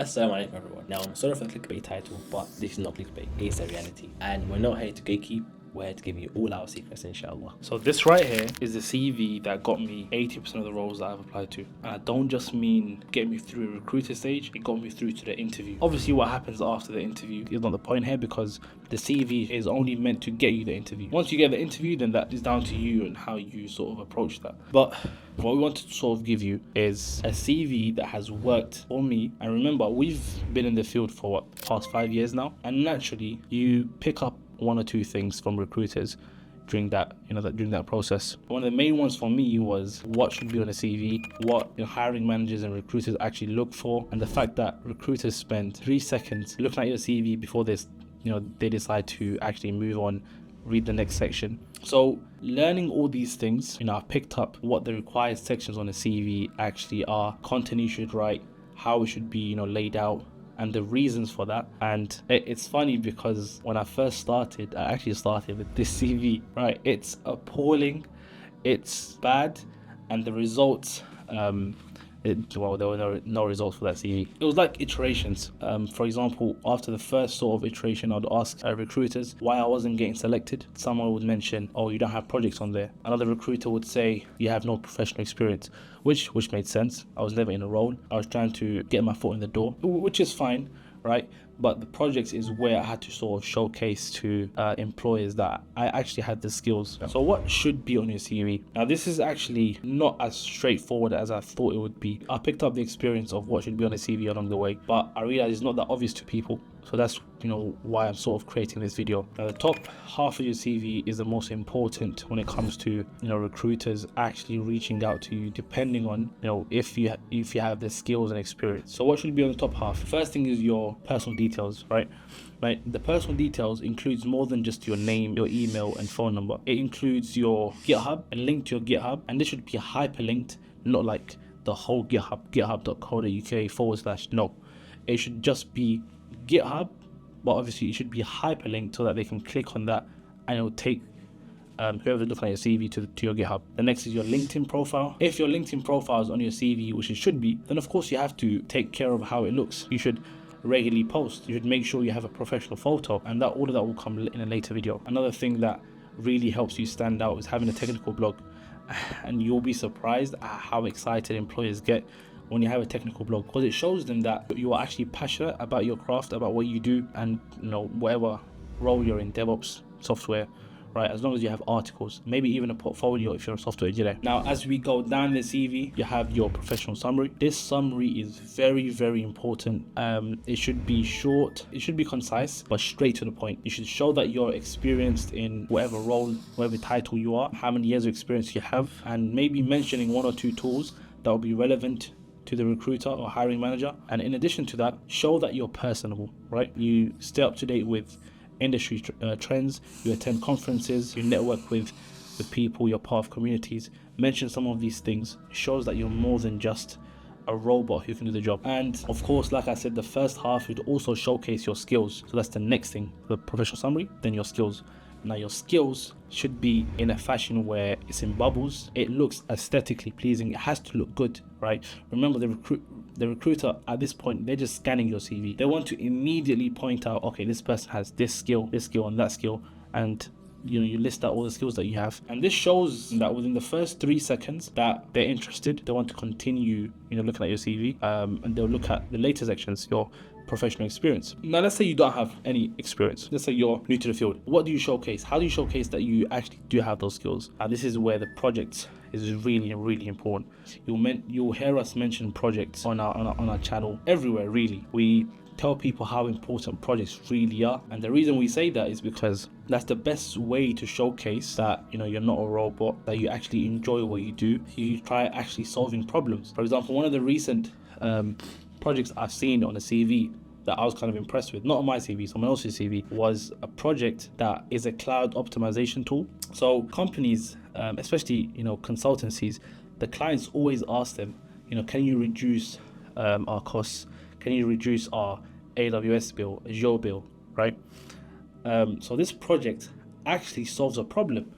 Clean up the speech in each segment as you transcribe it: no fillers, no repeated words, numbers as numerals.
Assalamu alaikum everyone. Now, I'm sorry for the clickbait title, but this is not clickbait, it's a reality. And we're not here to gatekeep, we're here to give you all our secrets, inshallah. So this right here is the CV that got me 80% of the roles that I've applied to. And I don't just mean get me through a recruiter stage, it got me through to the interview. Obviously what happens after the interview is not the point here, because the CV is only meant to get you the interview. Once you get the interview, then that is down to you and how you sort of approach that. But what we want to sort of give you is a CV that has worked for me. And remember, we've been in the field for past 5 years now, and naturally you pick up one or two things from recruiters during that process. One of the main ones for me was what should be on a CV, what hiring managers and recruiters actually look for, and the fact that recruiters spend 3 seconds looking at your CV before they decide to actually move on, read the next section. So learning all these things, I've picked up what the required sections on a CV actually are, content you should write, how it should be laid out, and the reasons for that. And it's funny because when I first started, I actually started with this CV, right? It's appalling, it's bad, and the results, there were no results for that CV. It was like iterations. For example, after the first sort of iteration, I'd ask recruiters why I wasn't getting selected. Someone would mention, oh, you don't have projects on there. Another recruiter would say, you have no professional experience, which made sense. I was never in a role. I was trying to get my foot in the door, which is fine, right? But the projects is where I had to sort of showcase to employers that I actually had the skills. So what should be on your CV? Now, this is actually not as straightforward as I thought it would be. I picked up the experience of what should be on a CV along the way, but I realized it's not that obvious to people. So that's why I'm sort of creating this video. Now, the top half of your CV is the most important when it comes to recruiters actually reaching out to you, depending on if you have the skills and experience. So what should be on the top half? First thing is your personal details, right? The personal details includes more than just your name, your email and phone number. It includes your GitHub, a link to your GitHub, and this should be hyperlinked, not like the whole GitHub, github.co.uk/. No, it should just be GitHub, but obviously it should be hyperlinked so that they can click on that and it will take whoever's looking at your CV to your GitHub. The next is your LinkedIn profile. If your LinkedIn profile is on your CV, which it should be, then of course you have to take care of how it looks. You should regularly post. You should make sure you have a professional photo, and all of that will come in a later video. Another thing that really helps you stand out is having a technical blog, and you'll be surprised at how excited employers get when you have a technical blog, because it shows them that you are actually passionate about your craft, about what you do, and whatever role you're in, DevOps, software, right? As long as you have articles, maybe even a portfolio if you're a software engineer. Now, as we go down the CV, you have your professional summary. This summary is very, very important. It should be short, it should be concise, but straight to the point. You should show that you're experienced in whatever role, whatever title you are, how many years of experience you have, and maybe mentioning 1 or 2 tools that will be relevant to the recruiter or hiring manager. And in addition to that, show that you're personable, right? You stay up to date with industry trends, you attend conferences, you network with people, you're part of communities. Mention some of these things. It shows that you're more than just a robot who can do the job. And of course, like I said, the first half would also showcase your skills. So that's the next thing, the professional summary, then your skills. Now, your skills should be in a fashion where it's in bubbles. It looks aesthetically pleasing. It has to look good, right? Remember, the recruiter at this point, they're just scanning your CV. They want to immediately point out, okay, this person has this skill, and that skill, and you list out all the skills that you have. And this shows that within the first 3 seconds that they're interested, they want to continue looking at your CV, and they'll look at the later sections, your professional experience. Now, let's say you don't have any experience. Let's say you're new to the field. What do you showcase? How do you showcase that you actually do have those skills? This is where the projects is really, really important. You'll hear us mention projects on our channel everywhere, really. We tell people how important projects really are, and the reason we say that is because that's the best way to showcase that you're not a robot, that you actually enjoy what you do. You try actually solving problems. For example, one of the recent projects I've seen on a CV that I was kind of impressed with, not on my CV, someone else's CV, was a project that is a cloud optimization tool. So companies, especially consultancies, the clients always ask them, can you reduce our costs? Can you reduce our AWS bill, Azure bill, right? So this project actually solves a problem.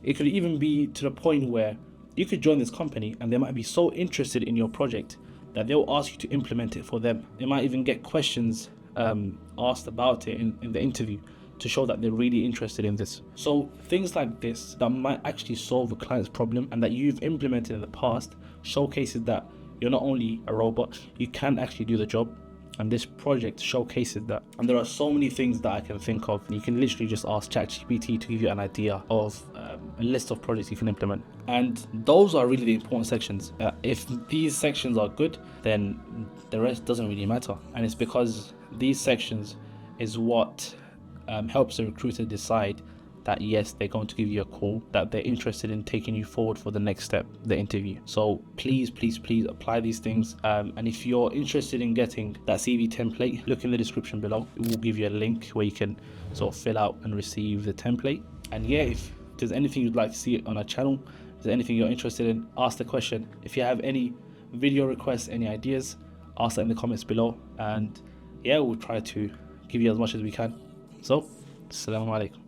It could even be to the point where you could join this company and they might be so interested in your project that they'll ask you to implement it for them. They might even get questions asked about it in the interview to show that they're really interested in this. So things like this that might actually solve a client's problem and that you've implemented in the past showcases that you're not only a robot, you can actually do the job. And this project showcases that. And there are so many things that I can think of. You can literally just ask ChatGPT to give you an idea of a list of projects you can implement. And those are really the important sections. If these sections are good, then the rest doesn't really matter. And it's because these sections is what helps the recruiter decide that yes, they're going to give you a call, that they're interested in taking you forward for the next step, the interview. So please apply these things. And if you're interested in getting that CV template, look in the description below. It will give you a link where you can sort of fill out and receive the template. And yeah, if there's anything you'd like to see on our channel, if there's anything you're interested in, ask the question. If you have any video requests, any ideas, ask that in the comments below. And yeah, we'll try to give you as much as we can. So, Assalamu alaikum.